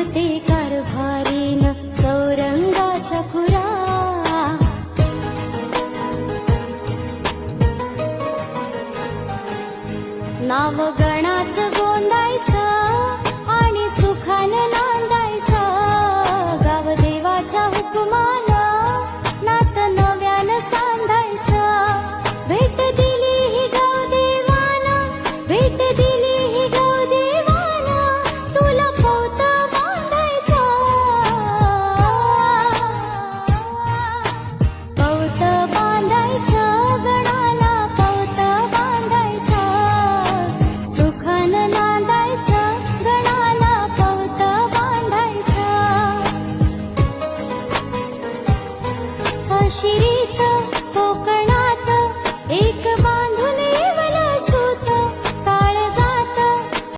दिसते कारभारीन चौरंगाच्या खुरा. नाव गणाचं गोंदायचं आणि सुखानं नांदायचं. गाव देवाच्या हुकुमानं नातं नव्यानं सांधायचं. भेट दिली ही गाव देवानं, भेट दिली ही गाव देवानं, तुला पौत बांधायचं. पौत बांधायचं गणाला, पौत बांधायचं. सुखानं नांदायचं गणाला, पौत बांधायचं. शिरी